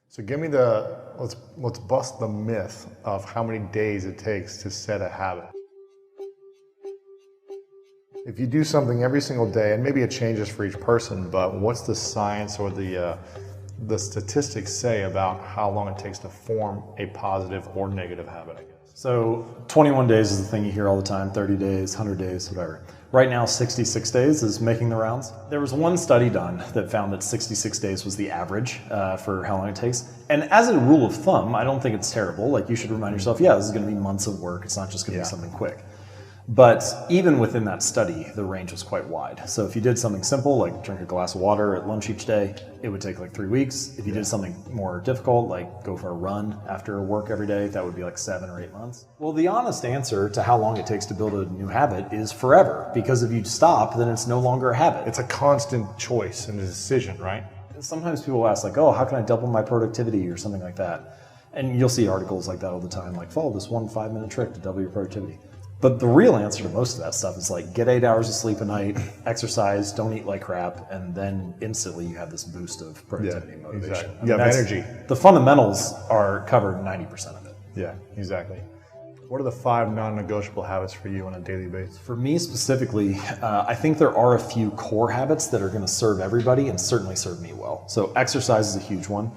So give me let's bust the myth of how many days it takes to set a habit. If you do something every single day, and maybe it changes for each person, but what's the science or the statistics say about how long it takes to form a positive or negative habit, I guess? So 21 days is the thing you hear all the time, 30 days, 100 days, whatever. Right now, 66 days is making the rounds. There was one study done that found that 66 days was the average for how long it takes. And as a rule of thumb, I don't think it's terrible. Like, you should remind yourself, yeah, this is gonna be months of work. It's not just gonna be something quick. But even within that study, the range was quite wide. So if you did something simple, like drink a glass of water at lunch each day, it would take like 3 weeks. If you did something more difficult, like go for a run after work every day, that would be like 7 or 8 months. Well, the honest answer to how long it takes to build a new habit is forever. Because if you stop, then it's no longer a habit. It's a constant choice and a decision, right? Sometimes people ask like, oh, how can I double my productivity or something like that? And you'll see articles like that all the time, like follow this 1 5-minute trick to double your productivity. But the real answer to most of that stuff is like, get 8 hours of sleep a night, exercise, don't eat like crap, and then instantly you have this boost of productivity and motivation. Exactly. You have energy. The fundamentals are covered 90% of it. Yeah, exactly. What are the 5 non-negotiable habits for you on a daily basis? For me specifically, I think there are a few core habits that are going to serve everybody and certainly serve me well. So exercise is a huge one.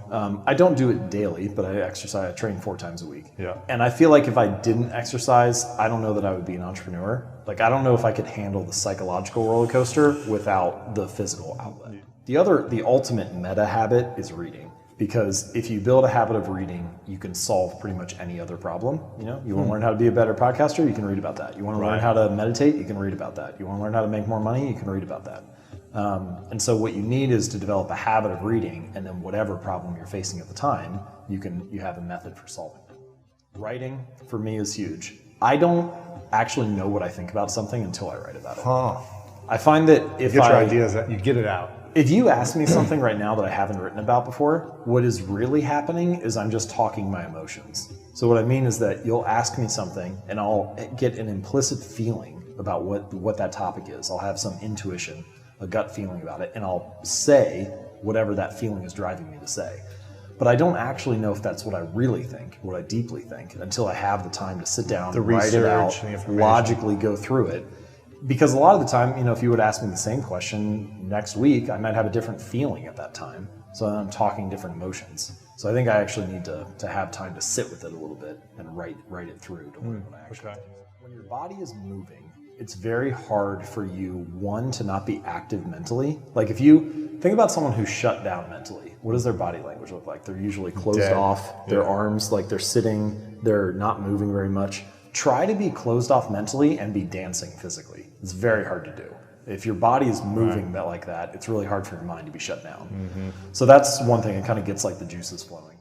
I don't do it daily, but I train 4 times a week. Yeah. And I feel like if I didn't exercise, I don't know that I would be an entrepreneur. Like, I don't know if I could handle the psychological roller coaster without the physical outlet. The ultimate meta habit is reading. Because if you build a habit of reading, you can solve pretty much any other problem. You know, you want to learn how to be a better podcaster, you can read about that. You want to learn how to meditate, you can read about that. You want to learn how to make more money, you can read about that. And so what you need is to develop a habit of reading, and then whatever problem you're facing at the time, you have a method for solving it. Writing, for me, is huge. I don't actually know what I think about something until I write about it. I find that if you get your ideas, you get it out. If you ask me something right now that I haven't written about before, what is really happening is I'm just talking my emotions. So what I mean is that you'll ask me something and I'll get an implicit feeling about what that topic is. I'll have some intuition, a gut feeling about it, and I'll say whatever that feeling is driving me to say. But I don't actually know if that's what I really think, what I deeply think, until I have the time to sit down, write it out, logically go through it. Because a lot of the time, you know, if you would ask me the same question next week, I might have a different feeling at that time. So I'm talking different emotions. So I think I actually need to have time to sit with it a little bit and write it through to learn what I actually think. When your body is moving, it's very hard for you, one, to not be active mentally. Like, if you think about someone who's shut down mentally, what does their body language look like? They're usually closed off, their arms, like they're sitting, they're not moving very much. Try to be closed off mentally and be dancing physically. It's very hard to do. If your body is moving like that, it's really hard for your mind to be shut down. So that's one thing. It kind of gets like the juices flowing.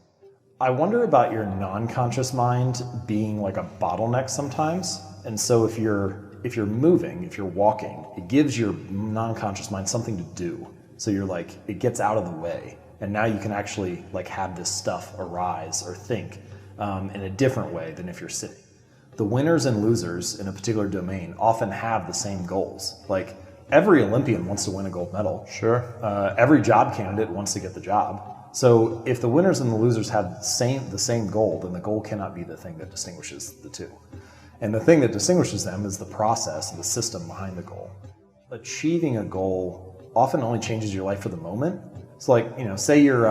I wonder about your non-conscious mind being like a bottleneck sometimes. And so if you're moving, if you're walking, it gives your non-conscious mind something to do. So you're like, it gets out of the way. And now you can actually like have this stuff arise or think in a different way than if you're sitting. The winners and losers in a particular domain often have the same goals. Like, every Olympian wants to win a gold medal. Sure. Every job candidate wants to get the job. So if the winners and the losers have the same goal, then the goal cannot be the thing that distinguishes the two. And the thing that distinguishes them is the process, the system behind the goal. Achieving a goal often only changes your life for the moment. So, like, you know, say you're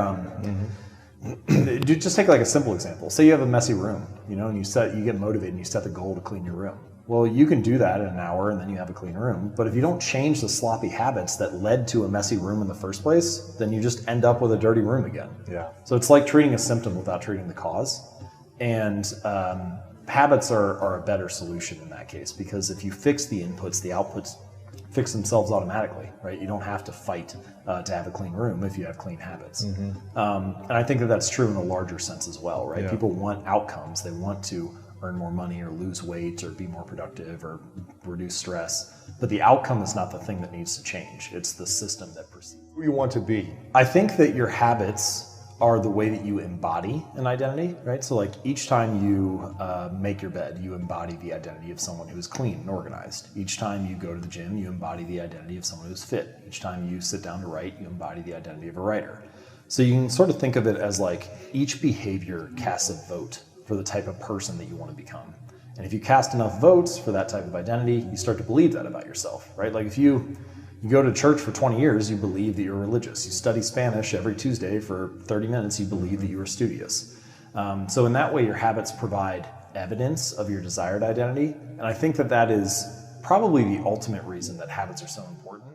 just take like a simple example. Say you have a messy room, you know, and you get motivated and you set the goal to clean your room. Well, you can do that in an hour and then you have a clean room. But if you don't change the sloppy habits that led to a messy room in the first place, then you just end up with a dirty room again. Yeah. So it's like treating a symptom without treating the cause. And habits are a better solution in that case, because if you fix the inputs, the outputs fix themselves automatically, right? You don't have to fight to have a clean room if you have clean habits. And I think that that's true in a larger sense as well, right? People want outcomes. They want to earn more money or lose weight or be more productive or reduce stress. But the outcome is not the thing that needs to change. It's the system that proceeds. Who you want to be. I think that your habits are the way that you embody an identity, right? So like each time you make your bed, you embody the identity of someone who is clean and organized. Each time you go to the gym, you embody the identity of someone who's fit. Each time you sit down to write, you embody the identity of a writer. So you can sort of think of it as like each behavior casts a vote for the type of person that you want to become. And if you cast enough votes for that type of identity, you start to believe that about yourself, right? Like if you go to church for 20 years, you believe that you're religious. You study Spanish every Tuesday for 30 minutes, you believe that you are studious. So in that way, your habits provide evidence of your desired identity. And I think that that is probably the ultimate reason that habits are so important.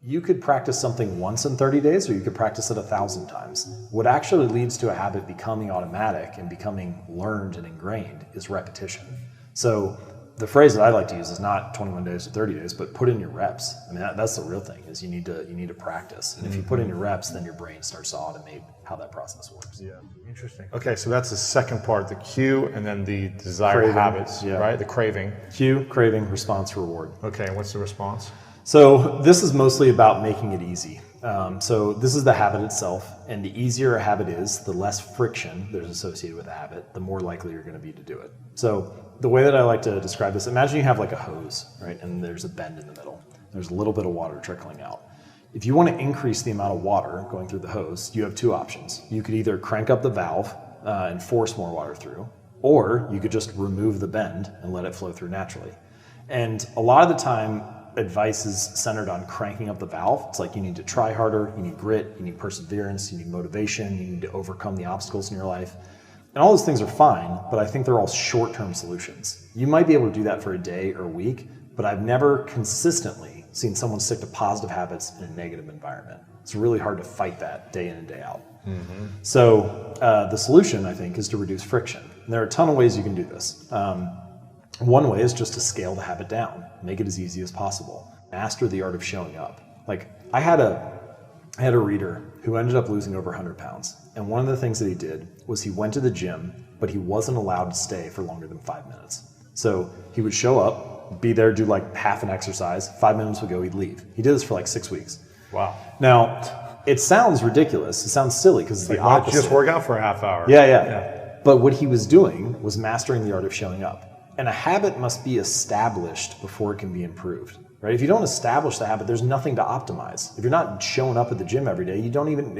You could practice something once in 30 days, or you could practice it 1,000 times. What actually leads to a habit becoming automatic and becoming learned and ingrained is repetition. So the phrase that I like to use is not 21 days or 30 days, but put in your reps. I mean, that's the real thing, is you need to practice. And if you put in your reps, then your brain starts to automate how that process works. Yeah, interesting. Okay, so that's the second part, the cue, and then the desired Craving, habits, yeah. right? The craving. Cue, craving, response, reward. Okay, and what's the response? So this is mostly about making it easy. So this is the habit itself, and the easier a habit is, the less friction there's associated with a habit, the more likely you're going to be to do it. So the way that I like to describe this, imagine you have like a hose, right? And there's a bend in the middle. There's a little bit of water trickling out. If you want to increase the amount of water going through the hose, you have two options. You could either crank up the valve and force more water through, or you could just remove the bend and let it flow through naturally. And a lot of the time, advice is centered on cranking up the valve. It's like you need to try harder, you need grit, you need perseverance, you need motivation, you need to overcome the obstacles in your life. And all those things are fine, but I think they're all short-term solutions. You might be able to do that for a day or a week, but I've never consistently seen someone stick to positive habits in a negative environment. It's really hard to fight that day in and day out. So the solution, I think, is to reduce friction. And there are a ton of ways you can do this. One way is just to scale the habit down, make it as easy as possible. Master the art of showing up. Like I had a reader who ended up losing over 100 pounds. And one of the things that he did was he went to the gym, but he wasn't allowed to stay for longer than 5 minutes. So he would show up, be there, do like half an exercise, 5 minutes would go, he'd leave. He did this for like 6 weeks. Wow. Now, it sounds ridiculous. It sounds silly because it's the opposite. Just work out for a half hour. Yeah. But what he was doing was mastering the art of showing up. And a habit must be established before it can be improved, right? If you don't establish the habit, there's nothing to optimize. If you're not showing up at the gym every day,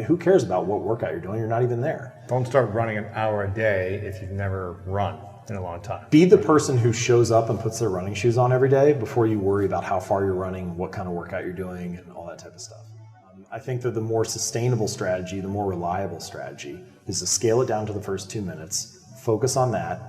who cares about what workout you're doing? You're not even there. Don't start running an hour a day if you've never run in a long time. Be the person who shows up and puts their running shoes on every day before you worry about how far you're running, what kind of workout you're doing, and all that type of stuff. I think that the more sustainable strategy, the more reliable strategy, is to scale it down to the first 2 minutes, focus on that,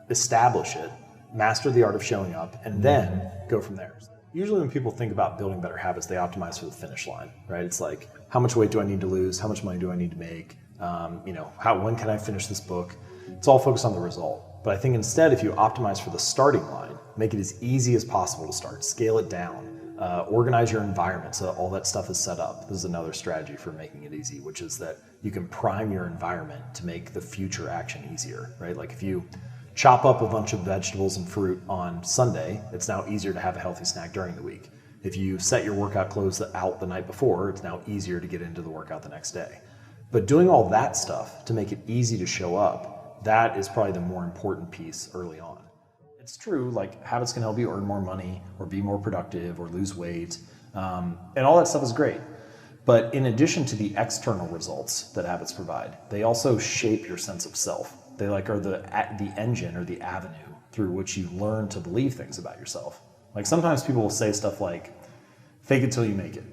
establish it, master the art of showing up, and then go from there. Usually when people think about building better habits, they optimize for the finish line, right? It's like, how much weight do I need to lose? How much money do I need to make? When can I finish this book? It's all focused on the result. But I think instead, if you optimize for the starting line, make it as easy as possible to start, scale it down, organize your environment so that all that stuff is set up. This is another strategy for making it easy, which is that you can prime your environment to make the future action easier, right? Like if you chop up a bunch of vegetables and fruit on Sunday, it's now easier to have a healthy snack during the week. If you set your workout clothes out the night before, it's now easier to get into the workout the next day. But doing all that stuff to make it easy to show up, that is probably the more important piece early on. It's true, like habits can help you earn more money or be more productive or lose weight, and all that stuff is great. But in addition to the external results that habits provide, they also shape your sense of self. They are the engine or the avenue through which you learn to believe things about yourself. Like sometimes people will say stuff like, fake it till you make it.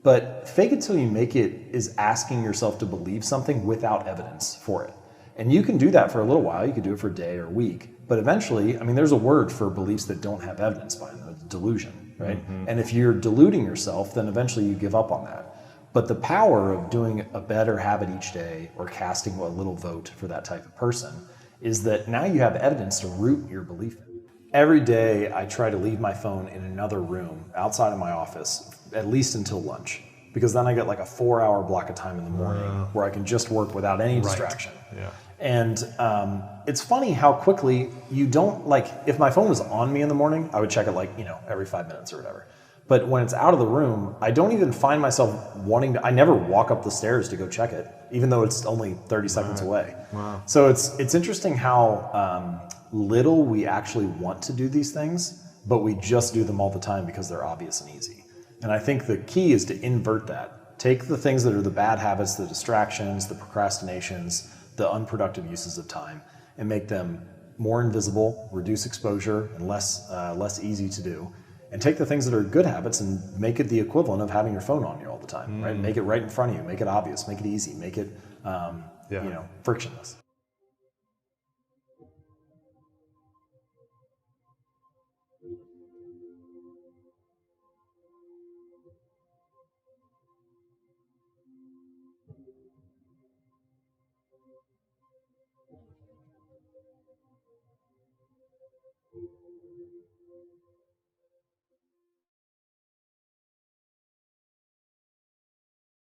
But fake it till you make it is asking yourself to believe something without evidence for it. And you can do that for a little while. You could do it for a day or a week. But eventually, there's a word for beliefs that don't have evidence behind them. It's delusion, right? And if you're deluding yourself, then eventually you give up on that. But the power of doing a better habit each day or casting a little vote for that type of person is that now you have evidence to root your belief in. Every day I try to leave my phone in another room outside of my office, at least until lunch, because then I get like a 4-hour block of time in the morning where I can just work without any distraction. Yeah. And it's funny how quickly you don't, if my phone was on me in the morning, I would check it every 5 minutes or whatever. But when it's out of the room, I don't even find myself wanting to, I never walk up the stairs to go check it, even though it's only 30 seconds away. Wow. So it's interesting how little we actually want to do these things, but we just do them all the time because they're obvious and easy. And I think the key is to invert that, Take the things that are the bad habits, the distractions, the procrastinations, the unproductive uses of time, and make them more invisible, reduce exposure, and less easy to do. And take the things that are good habits and make it the equivalent of having your phone on you all the time, right? Make it right in front of you, make it obvious, make it easy, make it frictionless.